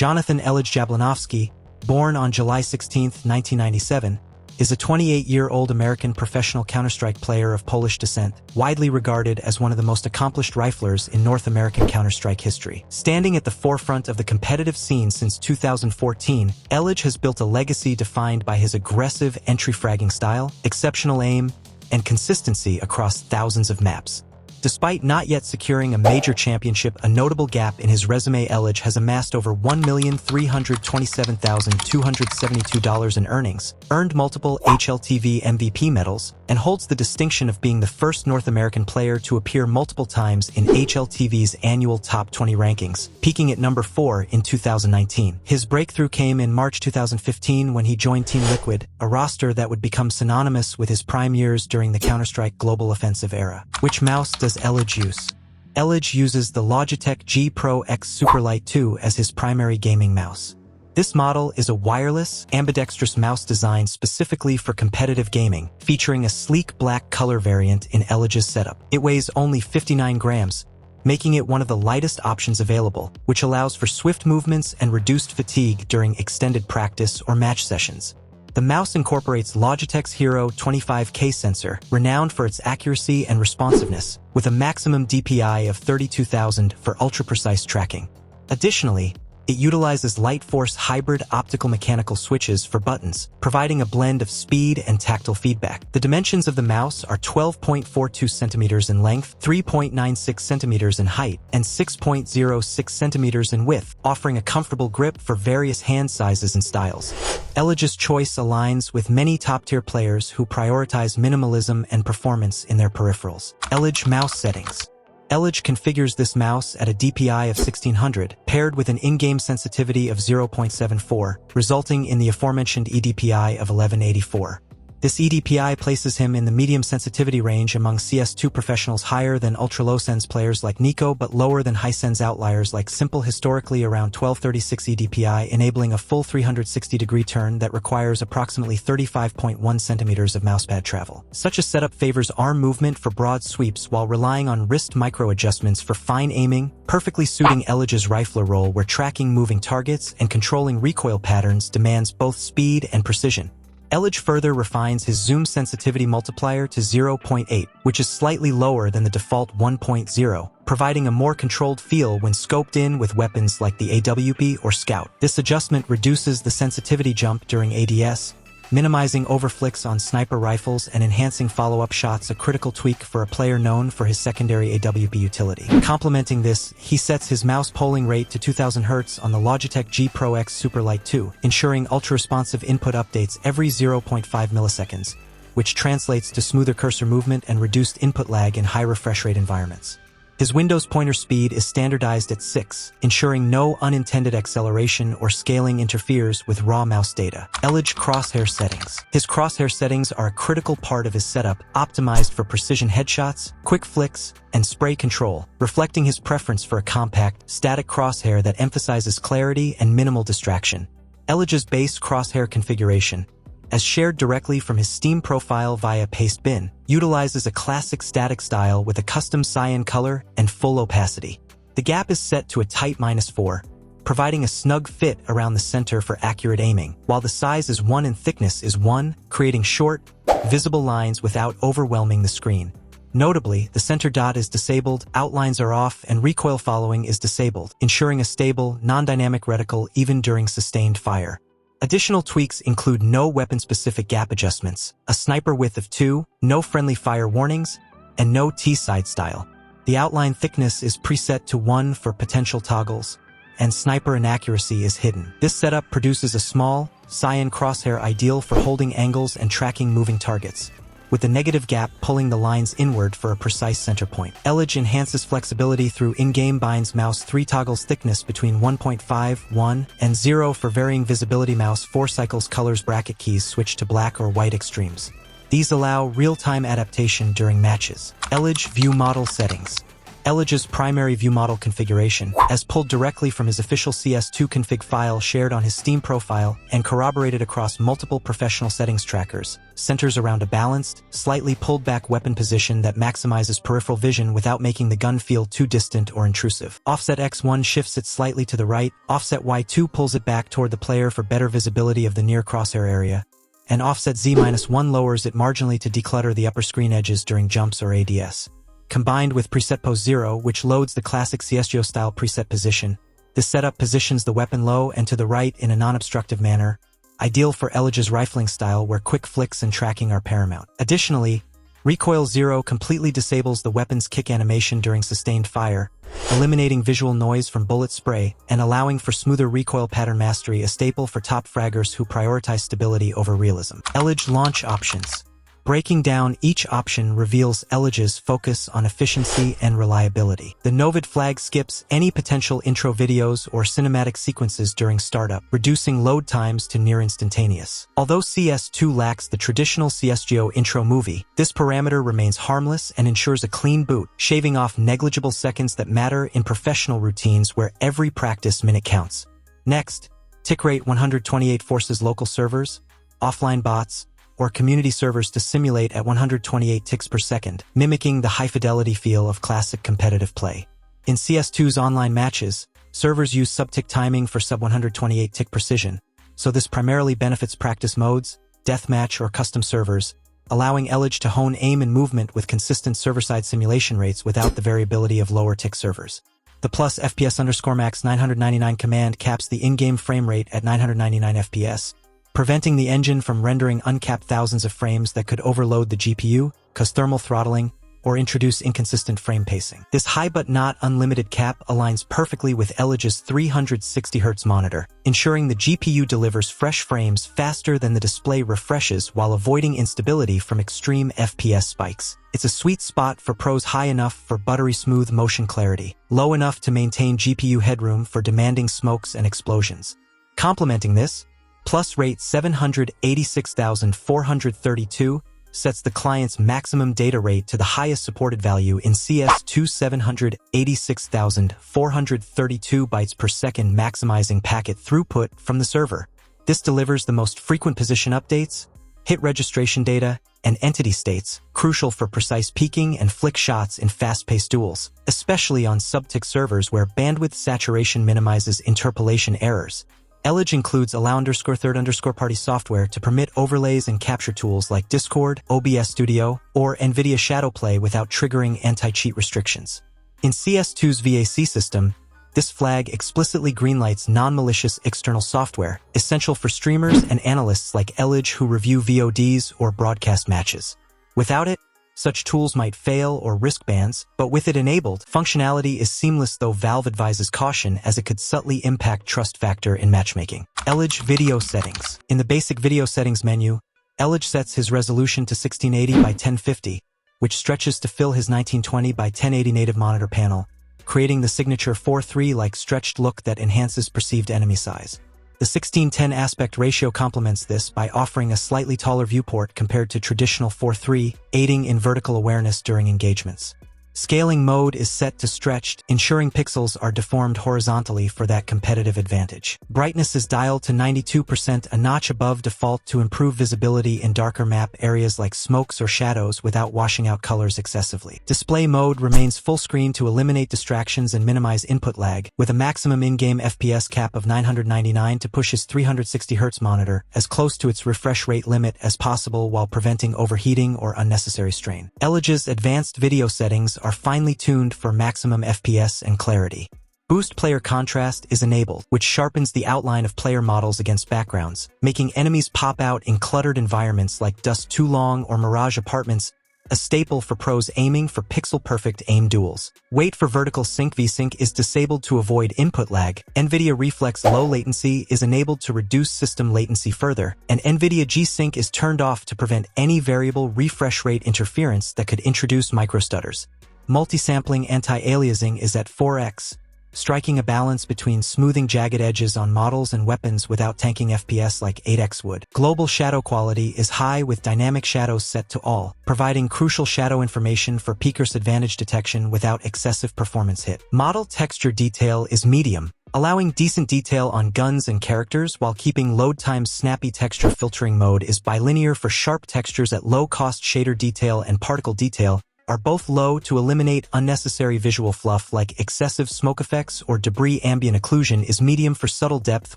Jonathan Elige Jablanovski, born on July 16, 1997, is a 28-year-old American professional Counter-Strike player of Polish descent, widely regarded as one of the most accomplished riflers in North American Counter-Strike history. Standing at the forefront of the competitive scene since 2014, Elige has built a legacy defined by his aggressive entry fragging style, exceptional aim, and consistency across thousands of maps. Despite not yet securing a major championship, a notable gap in his resume, Elige has amassed over $1,327,272 in earnings, earned multiple HLTV MVP medals, and holds the distinction of being the first North American player to appear multiple times in HLTV's annual Top 20 rankings, peaking at number 4 in 2019. His breakthrough came in March 2015 when he joined Team Liquid, a roster that would become synonymous with his prime years during the Counter-Strike global offensive era. Which mouse does Elige use? Elige uses the Logitech G Pro X Superlight 2 as his primary gaming mouse. This model is a wireless, ambidextrous mouse designed specifically for competitive gaming, featuring a sleek black color variant in Elige's setup. It weighs only 59 grams, making it one of the lightest options available, which allows for swift movements and reduced fatigue during extended practice or match sessions. The mouse incorporates Logitech's Hero 25K sensor, renowned for its accuracy and responsiveness, with a maximum DPI of 32,000 for ultra-precise tracking. Additionally, it utilizes Lightforce hybrid optical mechanical switches for buttons, providing a blend of speed and tactile feedback. The dimensions of the mouse are 12.42 centimeters in length, 3.96 centimeters in height, and 6.06 centimeters in width, offering a comfortable grip for various hand sizes and styles. Elige's choice aligns with many top-tier players who prioritize minimalism and performance in their peripherals. Elige mouse settings. Elige configures this mouse at a DPI of 1600, paired with an in-game sensitivity of 0.74, resulting in the aforementioned eDPI of 1184. This eDPI places him in the medium sensitivity range among CS2 professionals, higher than ultra-low-sens players like Nico but lower than high-sens outliers like Simple, historically around 1236 eDPI, enabling a full 360-degree turn that requires approximately 35.1 centimeters of mousepad travel. Such a setup favors arm movement for broad sweeps while relying on wrist micro-adjustments for fine aiming, perfectly suiting Elige's rifler role where tracking moving targets and controlling recoil patterns demands both speed and precision. Elige further refines his zoom sensitivity multiplier to 0.8, which is slightly lower than the default 1.0, providing a more controlled feel when scoped in with weapons like the AWP or Scout. This adjustment reduces the sensitivity jump during ADS, minimizing overflicks on sniper rifles and enhancing follow-up shots, a critical tweak for a player known for his secondary AWP utility. Complementing this, he sets his mouse polling rate to 2000 Hz on the Logitech G Pro X Superlight 2, ensuring ultra-responsive input updates every 0.5 milliseconds, which translates to smoother cursor movement and reduced input lag in high refresh rate environments. His Windows pointer speed is standardized at 6, ensuring no unintended acceleration or scaling interferes with raw mouse data. Elige crosshair settings. His crosshair settings are a critical part of his setup, optimized for precision headshots, quick flicks, and spray control, reflecting his preference for a compact, static crosshair that emphasizes clarity and minimal distraction. Elige's base crosshair configuration, as shared directly from his Steam profile via Pastebin, utilizes a classic static style with a custom cyan color and full opacity. The gap is set to a tight -4, providing a snug fit around the center for accurate aiming, while the size is 1 and thickness is 1, creating short, visible lines without overwhelming the screen. Notably, the center dot is disabled, outlines are off, and recoil following is disabled, ensuring a stable, non-dynamic reticle even during sustained fire. Additional tweaks include no weapon-specific gap adjustments, a sniper width of 2, no friendly fire warnings, and no T-side style. The outline thickness is preset to 1 for potential toggles, and sniper inaccuracy is hidden. This setup produces a small, cyan crosshair ideal for holding angles and tracking moving targets, with the negative gap pulling the lines inward for a precise center point. Elige enhances flexibility through in-game binds mouse 3 toggles thickness between 1.5, 1, and 0 for varying visibility. Mouse 4 cycles colors bracket keys switch to black or white extremes. These allow real-time adaptation during matches. Elige view model settings. Elige's primary viewmodel configuration, as pulled directly from his official CS2 config file shared on his Steam profile and corroborated across multiple professional settings trackers, centers around a balanced, slightly pulled-back weapon position that maximizes peripheral vision without making the gun feel too distant or intrusive. Offset X1 shifts it slightly to the right, offset Y2 pulls it back toward the player for better visibility of the near crosshair area, and offset Z-1 lowers it marginally to declutter the upper screen edges during jumps or ADS. Combined with preset pose 0, which loads the classic CSGO-style preset position, this setup positions the weapon low and to the right in a non-obstructive manner, ideal for Elige's rifling style where quick flicks and tracking are paramount. Additionally, recoil 0 completely disables the weapon's kick animation during sustained fire, eliminating visual noise from bullet spray and allowing for smoother recoil pattern mastery, a staple for top fraggers who prioritize stability over realism. Elige launch options. Breaking down each option reveals Elige's focus on efficiency and reliability. The Novid flag skips any potential intro videos or cinematic sequences during startup, reducing load times to near instantaneous. Although CS2 lacks the traditional CSGO intro movie, this parameter remains harmless and ensures a clean boot, shaving off negligible seconds that matter in professional routines where every practice minute counts. Next, tick rate 128 forces local servers, offline bots, or community servers to simulate at 128 ticks per second, mimicking the high-fidelity feel of classic competitive play. In CS2's online matches, servers use sub-tick timing for sub-128 tick precision, so this primarily benefits practice modes, deathmatch, or custom servers, allowing Elige to hone aim and movement with consistent server-side simulation rates without the variability of lower-tick servers. The plus FPS_max 999 command caps the in-game frame rate at 999 FPS, preventing the engine from rendering uncapped thousands of frames that could overload the GPU, cause thermal throttling, or introduce inconsistent frame pacing. This high but not unlimited cap aligns perfectly with Elige's 360Hz monitor, ensuring the GPU delivers fresh frames faster than the display refreshes while avoiding instability from extreme FPS spikes. It's a sweet spot for pros, high enough for buttery smooth motion clarity, low enough to maintain GPU headroom for demanding smokes and explosions. Complementing this, plus rate 786,432 sets the client's maximum data rate to the highest supported value in CS2, 786,432 bytes per second, maximizing packet throughput from the server. This delivers the most frequent position updates, hit registration data, and entity states, crucial for precise peeking and flick shots in fast-paced duels, especially on sub-tick servers where bandwidth saturation minimizes interpolation errors. Elige includes allow_third_party software to permit overlays and capture tools like Discord, OBS Studio, or nvidia Shadowplay without triggering anti-cheat restrictions. In CS2's VAC system, this flag explicitly greenlights non-malicious external software, essential for streamers and analysts like Elige who review VODs or broadcast matches. Without it, such tools might fail or risk bans, but with it enabled, functionality is seamless, though Valve advises caution as it could subtly impact trust factor in matchmaking. Elige video settings. In the basic video settings menu, Elige sets his resolution to 1680 by 1050, which stretches to fill his 1920 by 1080 native monitor panel, creating the signature 4:3-like stretched look that enhances perceived enemy size. The 16:10 aspect ratio complements this by offering a slightly taller viewport compared to traditional 4:3, aiding in vertical awareness during engagements. Scaling mode is set to stretched, ensuring pixels are deformed horizontally for that competitive advantage. Brightness is dialed to 92%, a notch above default, to improve visibility in darker map areas like smokes or shadows without washing out colors excessively. Display mode remains full screen to eliminate distractions and minimize input lag, with a maximum in-game FPS cap of 999 to push his 360Hz monitor as close to its refresh rate limit as possible while preventing overheating or unnecessary strain. Elige's advanced video settings are finely tuned for maximum FPS and clarity. Boost player contrast is enabled, which sharpens the outline of player models against backgrounds, making enemies pop out in cluttered environments like Dust 2 Long or Mirage Apartments, a staple for pros aiming for pixel-perfect aim duels. Wait for vertical sync. VSync is disabled to avoid input lag. NVIDIA Reflex Low Latency is enabled to reduce system latency further, and NVIDIA G-Sync is turned off to prevent any variable refresh rate interference that could introduce microstutters. Multi-sampling anti-aliasing is at 4x, striking a balance between smoothing jagged edges on models and weapons without tanking FPS like 8x would. Global shadow quality is high with dynamic shadows set to all, providing crucial shadow information for peak advantage detection without excessive performance hit. Model texture detail is medium, allowing decent detail on guns and characters while keeping load times. Snappy texture filtering mode is bilinear for sharp textures at low cost. Shader detail and particle detail are both low to eliminate unnecessary visual fluff like excessive smoke effects or debris. Ambient occlusion is medium for subtle depth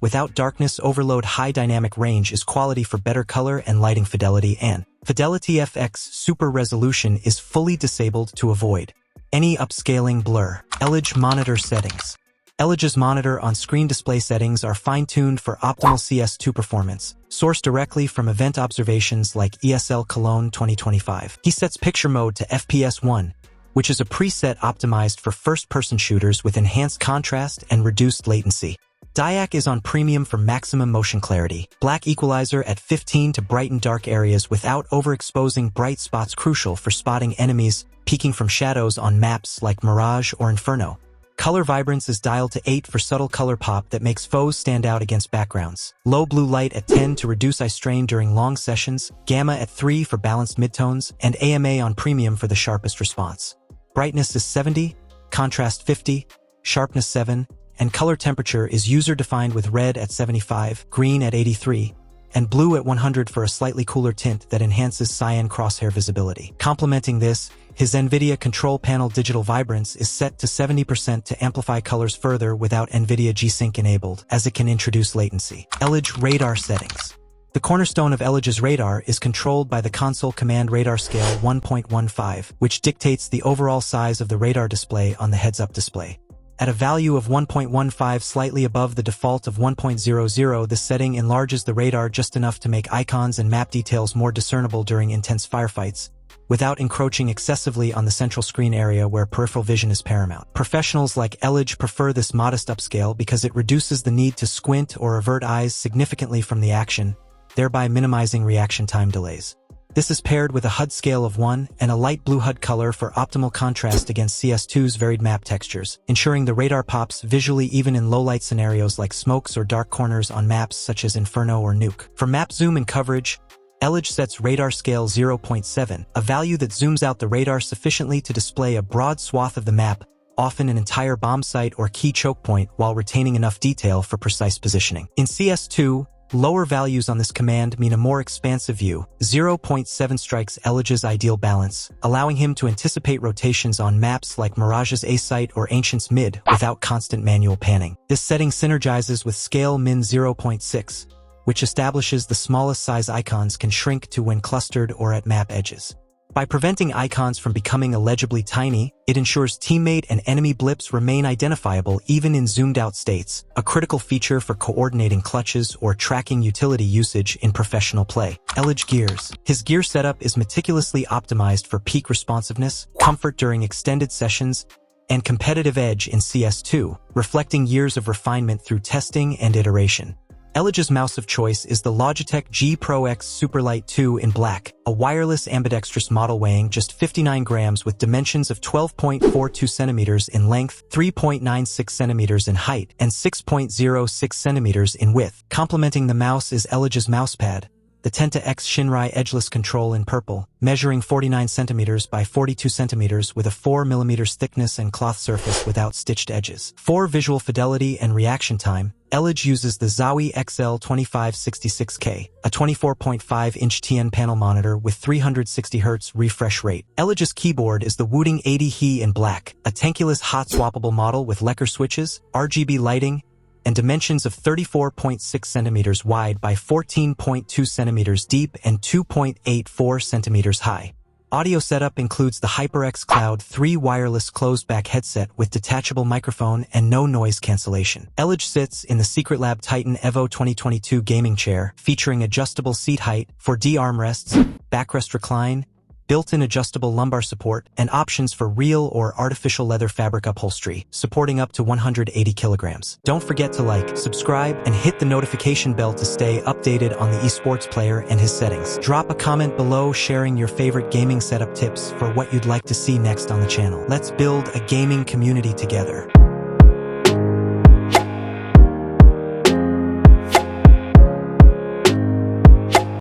without darkness overload. High dynamic range is quality for better color and lighting fidelity, and Fidelity FX Super Resolution is fully disabled to avoid any upscaling blur. Elige monitor settings. Elige's monitor on-screen display settings are fine-tuned for optimal CS2 performance, sourced directly from event observations like ESL Cologne 2025. He sets picture mode to FPS 1, which is a preset optimized for first-person shooters with enhanced contrast and reduced latency. Diac is on premium for maximum motion clarity. Black equalizer at 15 to brighten dark areas without overexposing bright spots, crucial for spotting enemies peeking from shadows on maps like Mirage or Inferno. Color vibrance is dialed to 8 for subtle color pop that makes foes stand out against backgrounds. Low blue light at 10 to reduce eye strain during long sessions, gamma at 3 for balanced midtones, and AMA on premium for the sharpest response. Brightness is 70, contrast 50, sharpness 7, and color temperature is user-defined with red at 75, green at 83, and blue at 100 for a slightly cooler tint that enhances cyan crosshair visibility. Complementing this, his NVIDIA control panel digital vibrance is set to 70% to amplify colors further without NVIDIA G-Sync enabled, as it can introduce latency. Elige radar settings. The cornerstone of Elige's radar is controlled by the console command radar scale 1.15, which dictates the overall size of the radar display on the heads-up display. At a value of 1.15, slightly above the default of 1.00, this setting enlarges the radar just enough to make icons and map details more discernible during intense firefights, without encroaching excessively on the central screen area where peripheral vision is paramount. Professionals like Elige prefer this modest upscale because it reduces the need to squint or avert eyes significantly from the action, thereby minimizing reaction time delays. This is paired with a HUD scale of 1 and a light blue HUD color for optimal contrast against CS2's varied map textures, ensuring the radar pops visually even in low-light scenarios like smokes or dark corners on maps such as Inferno or Nuke. For map zoom and coverage, Elige sets radar scale 0.7, a value that zooms out the radar sufficiently to display a broad swath of the map, often an entire bomb site or key choke point, while retaining enough detail for precise positioning. In CS2, lower values on this command mean a more expansive view. 0.7 strikes Elige's ideal balance, allowing him to anticipate rotations on maps like Mirage's A site or Ancient's Mid without constant manual panning. This setting synergizes with scale min 0.6, which establishes the smallest size icons can shrink to when clustered or at map edges. By preventing icons from becoming illegibly tiny, it ensures teammate and enemy blips remain identifiable even in zoomed-out states, a critical feature for coordinating clutches or tracking utility usage in professional play. Elige gears. His gear setup is meticulously optimized for peak responsiveness, comfort during extended sessions, and competitive edge in CS2, reflecting years of refinement through testing and iteration. Elige's mouse of choice is the Logitech G Pro X Superlight 2 in black, a wireless ambidextrous model weighing just 59 grams with dimensions of 12.42 centimeters in length, 3.96 centimeters in height, and 6.06 centimeters in width. Complementing the mouse is Elige's mousepad, the Tenta X Shinrai Edgeless Control in purple, measuring 49 centimeters by 42 centimeters with a 4 millimeters thickness and cloth surface without stitched edges. For visual fidelity and reaction time, Elige uses the Zowie XL2566K, a 24.5-inch TN panel monitor with 360Hz refresh rate. Elige's keyboard is the Wooting 80He in black, a tankulous hot-swappable model with lacquer switches, RGB lighting, and dimensions of 34.6 centimeters wide by 14.2 centimeters deep and 2.84 centimeters high. Audio setup includes the HyperX Cloud 3 wireless closed-back headset with detachable microphone and no noise cancellation. Elige sits in the Secretlab Titan Evo 2022 gaming chair, featuring adjustable seat height, 4D armrests, backrest recline, built-in adjustable lumbar support, and options for real or artificial leather fabric upholstery, supporting up to 180 kilograms. Don't forget to like, subscribe, and hit the notification bell to stay updated on the esports player and his settings. Drop a comment below sharing your favorite gaming setup tips for what you'd like to see next on the channel. Let's build a gaming community together.